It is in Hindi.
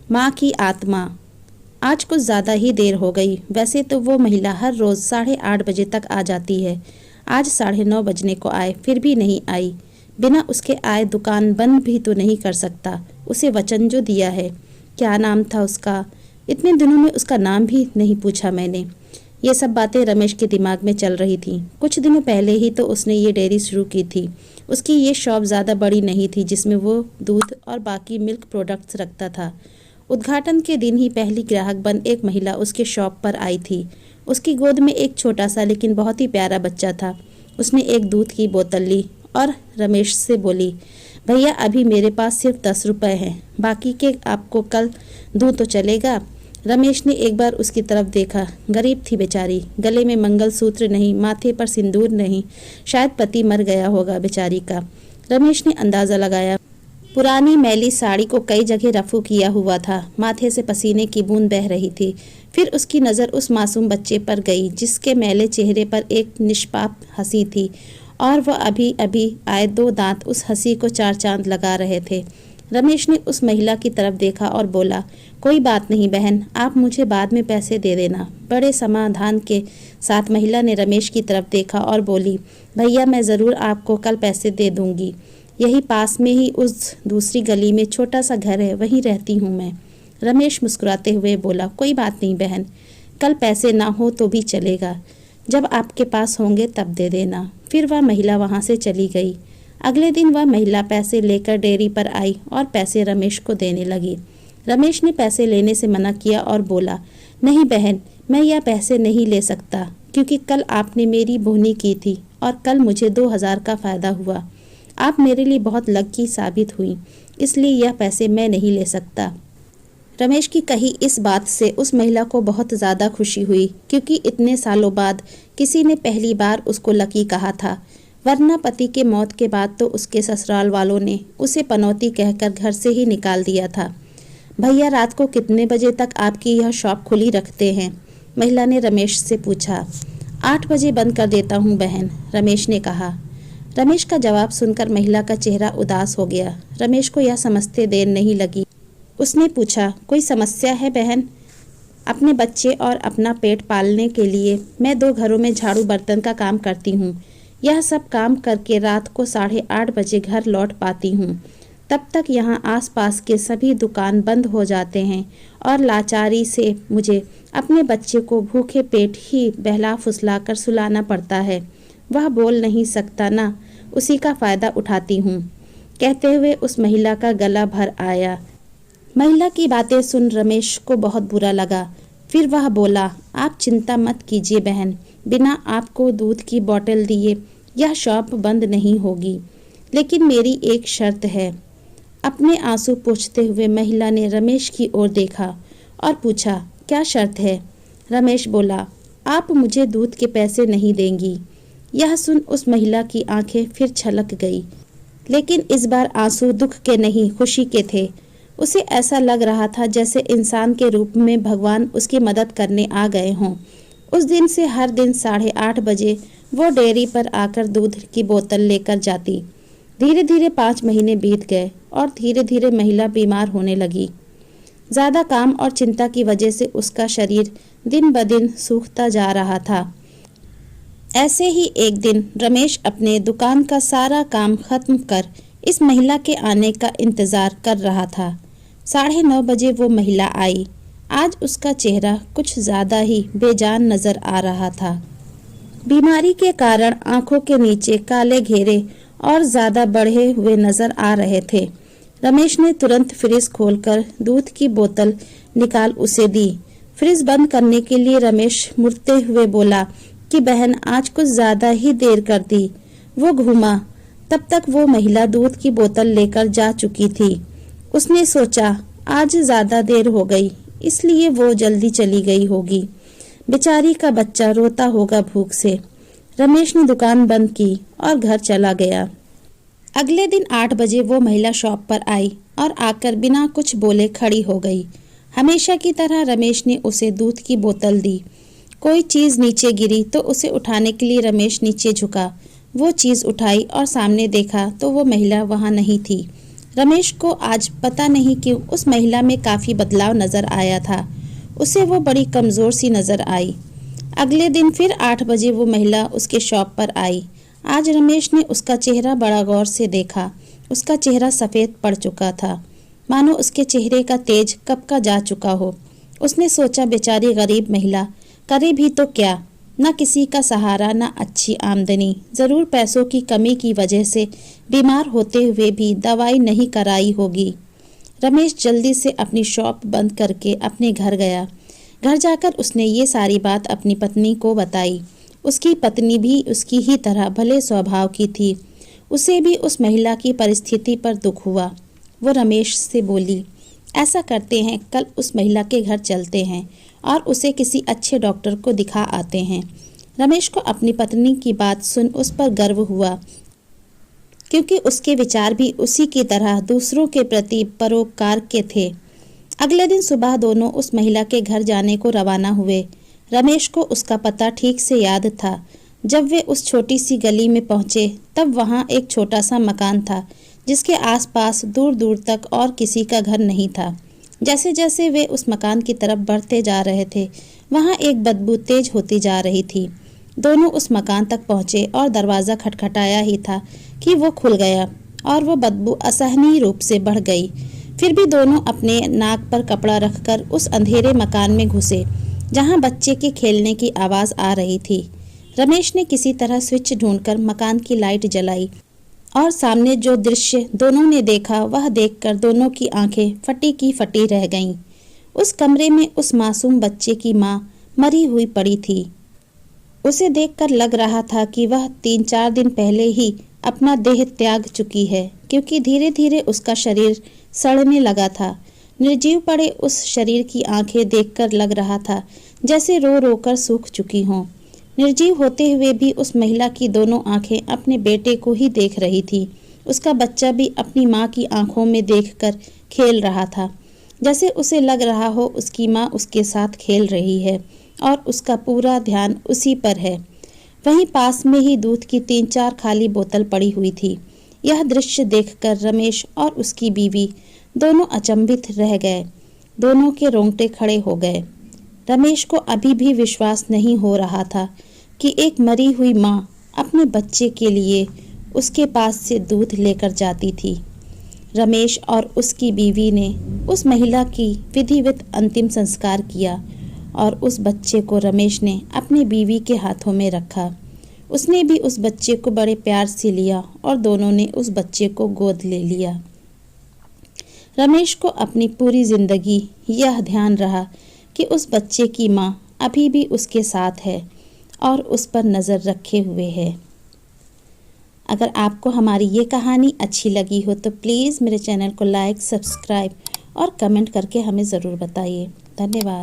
माँ की आत्मा। आज कुछ ज़्यादा ही देर हो गई। वैसे तो वो महिला हर रोज़ 8:30 बजे तक आ जाती है। आज 9:30 बजने को आए, फिर भी नहीं आई। बिना उसके आए दुकान बंद भी तो नहीं कर सकता। उसे वचन जो दिया है। क्या नाम था उसका? इतने दिनों में उसका नाम भी नहीं पूछा मैंने। ये सब बातें रमेश के दिमाग में चल रही थी। कुछ दिनों पहले ही तो उसने ये डेयरी शुरू की थी। उसकी ये शॉप ज़्यादा बड़ी नहीं थी जिसमें वो दूध और बाकी मिल्क प्रोडक्ट्स रखता था। उद्घाटन के दिन ही पहली ग्राहक बन एक महिला उसके शॉप पर आई थी। उसकी गोद में एक छोटा सा लेकिन बहुत ही प्यारा बच्चा था। उसने एक दूध की बोतल ली और रमेश से बोली, भैया अभी मेरे पास सिर्फ 10 रुपए हैं, बाकी के आपको कल दूँ तो चलेगा? रमेश ने एक बार उसकी तरफ देखा। गरीब थी बेचारी, गले में मंगलसूत्र नहीं, माथे पर सिंदूर नहीं, शायद पति मर गया होगा बेचारी का। रमेश ने अंदाज़ा लगाया। पुरानी मैली साड़ी को कई जगह रफू किया हुआ था, माथे से पसीने की बूंद बह रही थी। फिर उसकी नज़र उस मासूम बच्चे पर गई जिसके मैले चेहरे पर एक निष्पाप हंसी थी और वह अभी अभी आए 2 दांत उस हंसी को 4 चांद लगा रहे थे। रमेश ने उस महिला की तरफ देखा और बोला, कोई बात नहीं बहन, आप मुझे बाद में पैसे दे देना। बड़े समाधान के साथ महिला ने रमेश की तरफ देखा और बोली, भैया मैं ज़रूर आपको कल पैसे दे दूंगी। यही पास में ही उस दूसरी गली में छोटा सा घर है, वहीं रहती हूँ मैं। रमेश मुस्कुराते हुए बोला, कोई बात नहीं बहन, कल पैसे ना हो तो भी चलेगा, जब आपके पास होंगे तब दे देना। फिर वह महिला वहाँ से चली गई। अगले दिन वह महिला पैसे लेकर डेयरी पर आई और पैसे रमेश को देने लगी। रमेश ने पैसे लेने से मना किया और बोला, नहीं बहन, मैं यह पैसे नहीं ले सकता क्योंकि कल आपने मेरी बोहनी की थी और कल मुझे 2000 का फ़ायदा हुआ। आप मेरे लिए बहुत लकी साबित हुई, इसलिए यह पैसे मैं नहीं ले सकता। रमेश की कही इस बात से उस महिला को बहुत ज़्यादा खुशी हुई क्योंकि इतने सालों बाद किसी ने पहली बार उसको लकी कहा था, वरना पति के मौत के बाद तो उसके ससुराल वालों ने उसे पनौती कहकर घर से ही निकाल दिया था। भैया रात को कितने बजे तक आपकी यह शॉप खुली रखते हैं? महिला ने रमेश से पूछा। 8 बजे बंद कर देता हूँ बहन, रमेश ने कहा। रमेश का जवाब सुनकर महिला का चेहरा उदास हो गया। रमेश को यह समझते देर नहीं लगी। उसने पूछा, कोई समस्या है बहन? अपने बच्चे और अपना पेट पालने के लिए मैं 2 घरों में झाड़ू बर्तन का काम करती हूँ। यह सब काम करके रात को 8:30 बजे घर लौट पाती हूँ। तब तक यहाँ आसपास के सभी दुकान बंद हो जाते हैं और लाचारी से मुझे अपने बच्चे को भूखे पेट ही बहला फुसला कर सुलाना पड़ता है। वह बोल नहीं सकता ना, उसी का फ़ायदा उठाती हूँ। कहते हुए उस महिला का गला भर आया। महिला की बातें सुन रमेश को बहुत बुरा लगा। फिर वह बोला, आप चिंता मत कीजिए बहन, बिना आपको दूध की बोतल दिए यह शॉप बंद नहीं होगी, लेकिन मेरी एक शर्त है। अपने आंसू पोंछते हुए महिला ने रमेश की ओर देखा और पूछा, क्या शर्त है? रमेश बोला, आप मुझे दूध के पैसे नहीं देंगी। यह सुन उस महिला की आंखें फिर छलक गई, लेकिन इस बार आंसू दुख के नहीं खुशी के थे। उसे ऐसा लग रहा था जैसे इंसान के रूप में भगवान उसकी मदद करने आ गए हों। उस दिन से हर दिन 8:30 बजे वो डेयरी पर आकर दूध की बोतल लेकर जाती। धीरे धीरे 5 महीने बीत गए और धीरे धीरे महिला बीमार होने लगी। ज़्यादा काम और चिंता की वजह से उसका शरीर दिन ब दिन सूखता जा रहा था। ऐसे ही एक दिन रमेश अपने दुकान का सारा काम खत्म कर इस महिला के आने का इंतज़ार कर रहा था। 9:30 बजे वो महिला आई। आज उसका चेहरा कुछ ज़्यादा ही बेजान नज़र आ रहा था। बीमारी के कारण आंखों के नीचे काले घेरे और ज़्यादा बढ़े हुए नज़र आ रहे थे। रमेश ने तुरंत फ्रिज खोलकर दूध की बोतल निकाल उसे दी। फ्रिज बंद करने के लिए रमेश मुड़ते हुए बोला कि बहन आज कुछ ज़्यादा ही देर कर दी। वो घूमा, तब तक वो महिला दूध की बोतल लेकर जा चुकी थी। उसने सोचा आज ज़्यादा देर हो गई, इसलिए वो जल्दी चली गई होगी। बेचारी का बच्चा रोता होगा भूख से। रमेश ने दुकान बंद की और घर चला गया। अगले दिन 8 बजे वो महिला शॉप पर आई और आकर बिना कुछ बोले खड़ी हो गई। हमेशा की तरह रमेश ने उसे दूध की बोतल दी। कोई चीज़ नीचे गिरी तो उसे उठाने के लिए रमेश नीचे झुका। वो चीज़ उठाई और सामने देखा तो वो महिला वहाँ नहीं थी। रमेश को आज पता नहीं क्यों उस महिला में काफ़ी बदलाव नज़र आया था। उसे वो बड़ी कमज़ोर सी नज़र आई। अगले दिन फिर 8 बजे वो महिला उसके शॉप पर आई। आज रमेश ने उसका चेहरा बड़ा गौर से देखा। उसका चेहरा सफ़ेद पड़ चुका था, मानो उसके चेहरे का तेज कब का जा चुका हो। उसने सोचा, बेचारी गरीब महिला, करे भी तो क्या, न किसी का सहारा न अच्छी आमदनी, ज़रूर पैसों की कमी की वजह से बीमार होते हुए भी दवाई नहीं कराई होगी। रमेश जल्दी से अपनी शॉप बंद करके अपने घर गया। घर जाकर उसने ये सारी बात अपनी पत्नी को बताई। उसकी पत्नी भी उसकी ही तरह भले स्वभाव की थी। उसे भी उस महिला की परिस्थिति पर दुख हुआ। वो रमेश से बोली, ऐसा करते हैं, कल उस महिला के घर चलते हैं और उसे किसी अच्छे डॉक्टर को दिखा आते हैं। रमेश को अपनी पत्नी की बात सुन उस पर गर्व हुआ, क्योंकि उसके विचार भी उसी की तरह दूसरों के प्रति परोपकार के थे। अगले दिन सुबह दोनों उस महिला के घर जाने को रवाना हुए। रमेश को उसका पता ठीक से याद था। जब वे उस छोटी सी गली में पहुंचे, तब वहां एक छोटा सा मकान था, जिसके आसपास दूर दूर तक और किसी का घर नहीं था। जैसे जैसे वे उस मकान की तरफ बढ़ते जा रहे थे, वहां एक बदबू तेज होती जा रही थी। दोनों उस मकान तक पहुंचे और दरवाज़ा खटखटाया ही था कि वो खुल गया और वो बदबू असहनीय रूप से बढ़ गई। फिर भी दोनों अपने नाक पर कपड़ा रखकर उस अंधेरे मकान में घुसे, जहां बच्चे के खेलने की आवाज़ आ रही थी। रमेश ने किसी तरह स्विच ढूंढकर मकान की लाइट जलाई और सामने जो दृश्य दोनों ने देखा, वह देखकर दोनों की आंखें फटी की फटी रह गईं। उस कमरे में उस मासूम बच्चे की माँ मरी हुई पड़ी थी। उसे देखकर लग रहा था कि वह 3-4 दिन पहले ही अपना देह त्याग चुकी है, क्योंकि धीरे धीरे उसका शरीर सड़ने लगा था। निर्जीव पड़े उस शरीर की आंखें देखकर लग रहा था जैसे रो रो कर सूख चुकी हों। निर्जीव होते हुए भी उस महिला की दोनों आंखें अपने बेटे को ही देख रही थी। उसका बच्चा भी अपनी माँ की आंखों में देखकर खेल रहा था, जैसे उसे लग रहा हो उसकी माँ उसके साथ खेल रही है और उसका पूरा ध्यान उसी पर है। वहीं पास में ही दूध की 3-4 खाली बोतल पड़ी हुई थी। यह दृश्य देखकर रमेश और उसकी बीवी दोनों अचंभित रह गए। दोनों के रोंगटे खड़े हो गए। रमेश को अभी भी विश्वास नहीं हो रहा था कि एक मरी हुई माँ अपने बच्चे के लिए उसके पास से दूध लेकर जाती थी। रमेश और उसकी बीवी ने उस महिला की विधिवत अंतिम संस्कार किया और उस बच्चे को रमेश ने अपनी बीवी के हाथों में रखा। उसने भी उस बच्चे को बड़े प्यार से लिया और दोनों ने उस बच्चे को गोद ले लिया। रमेश को अपनी पूरी जिंदगी यह ध्यान रहा कि उस बच्चे की माँ अभी भी उसके साथ है और उस पर नज़र रखे हुए है। अगर आपको हमारी ये कहानी अच्छी लगी हो तो प्लीज़ मेरे चैनल को लाइक, सब्सक्राइब और कमेंट करके हमें ज़रूर बताइए। धन्यवाद।